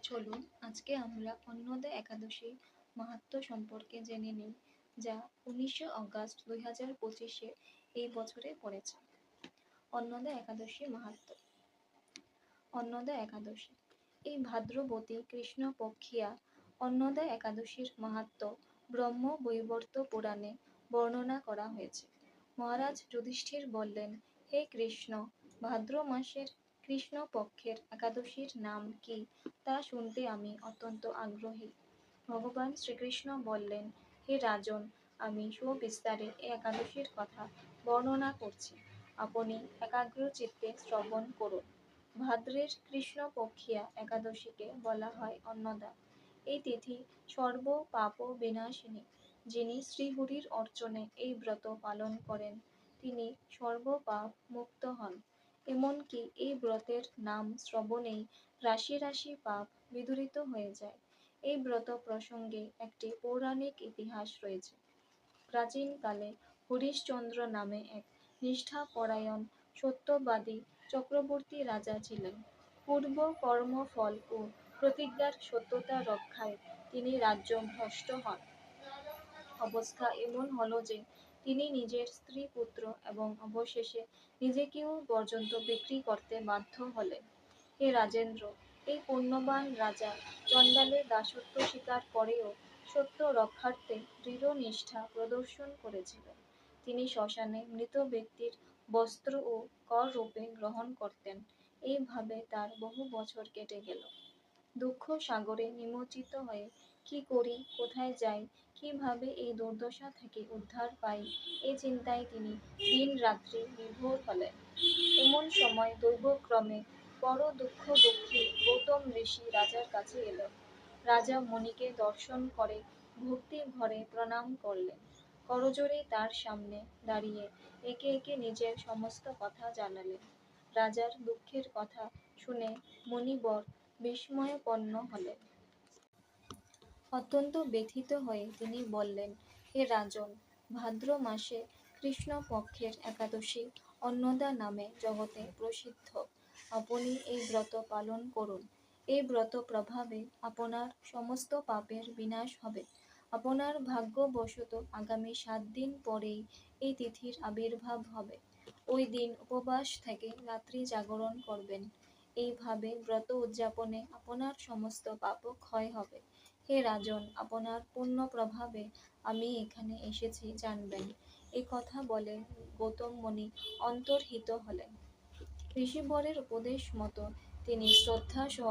চলুন আজকে আমরা অন্নদা একাদশী মাহাত্ম্য সম্পর্কে জেনে নিই, যা 19 অগস্ট 2025 এই বছরে পড়েছে। অন্নদা একাদশী মাহাত্ম্য। অন্নদা একাদশী এই ভাদ্রবতী কৃষ্ণপক্ষিয়া অন্নদা একাদশীর মাহাত্ম্য ব্রহ্ম বৈবর্ত পুরাণে বর্ণনা করা হয়েছে। মহারাজ যুধিষ্ঠির বললেন, হে কৃষ্ণ, ভাদ্র মাসের কৃষ্ণপক্ষের একাদশীর নাম কি তা শুনতে আমি অত্যন্ত আগ্রহী। ভগবান শ্রীকৃষ্ণ বললেন, হে রাজন, আমি সবিস্তারে এই একাদশীর কথা বর্ণনা করছি, আপনি একাগ্র চিত্তে শ্রবণ করুন। ভাদ্রের কৃষ্ণপক্ষিয়া একাদশীকে বলা হয় অন্নদা। এই তিথি সর্ব পাপ বিনাশিনী। যিনি শ্রীহরির অর্চনে এই ব্রত পালন করেন তিনি সর্বপাপ মুক্ত হন। এমনকি এই ব্রতের নাম শ্রবণেই রাশি রাশি পাপ বিদূরিত হয়ে যায়। এই ব্রত প্রসঙ্গে একটি পৌরাণিক ইতিহাস রয়েছে। প্রাচীনকালে হরিশ্চন্দ্র নামে এক নিষ্ঠাপরায়ণ সত্যবাদী চক্রবর্তী রাজা ছিলেন। পূর্ব কর্মফল ও প্রতিজ্ঞার সত্যতা রক্ষায় তিনি রাজ্য ভ্রষ্ট হন। অবস্থা এমন হলো যে তিনি নিজের স্ত্রী, পুত্র এবং অবশেষে নিজেকেও পর্যন্ত বিক্রি করতে বাধ্য হলেন। হে রাজেন্দ্র, এই পুণ্যবান রাজা চণ্ডালের দাসত্ব স্বীকার করেও সত্য রক্ষার্থে দৃঢ় নিষ্ঠা প্রদর্শন করেছিলেন। তিনি শ্মশানে মৃত ব্যক্তির বস্ত্র ও কর রূপে গ্রহণ করতেন। এইভাবে তার বহু বছর কেটে গেল। দুঃখ সাগরে নিমজ্জিত হয়ে কি করি, কোথায় যাই, কিভাবে এই দুর্দশা থেকে উদ্ধার পাই, এই চিন্তায় তিনি দিন রাত্রি বিভোর হলেন। এমন সময় দৈবক্রমে বড় দুঃখী গৌতম ঋষি রাজার কাছে এলেন। রাজা মুনিকে দর্শন করে ভক্তি ভরে প্রণাম করলেন। করজোড়ে তার সামনে দাঁড়িয়ে একে একে নিজের সমস্ত কথা জানালেন। রাজার দুঃখের কথা শুনে মুনিবর বিস্ময়াপন্ন হলেন। অত্যন্ত ব্যথিত হয়ে তিনি বললেন, হে রাজন, ভাদ্র মাসে কৃষ্ণপক্ষের একাদশী অন্নদা নামে জগতে প্রসিদ্ধ। আপনি এই ব্রত পালন করুন। এই ব্রত প্রভাবে আপনার সমস্ত পাপের বিনাশ হবে। আপনার ভাগ্যবশত আগামী 7 দিন পরেই এই তিথির আবির্ভাব হবে। ওই দিন উপবাস থেকে রাত্রি জাগরণ করবেন। এইভাবে ব্রত উদযাপনে আপনার সমস্ত পাপ ক্ষয় হবে। হে রাজন, আপনার পুণ্য প্রভাবে আমি এখানে এসেছি জানবেন। এই কথা বলে গৌতম মুনি অন্তর্হিত হলেন। ঋষিবরের উপদেশ মতো তিনি শ্রদ্ধা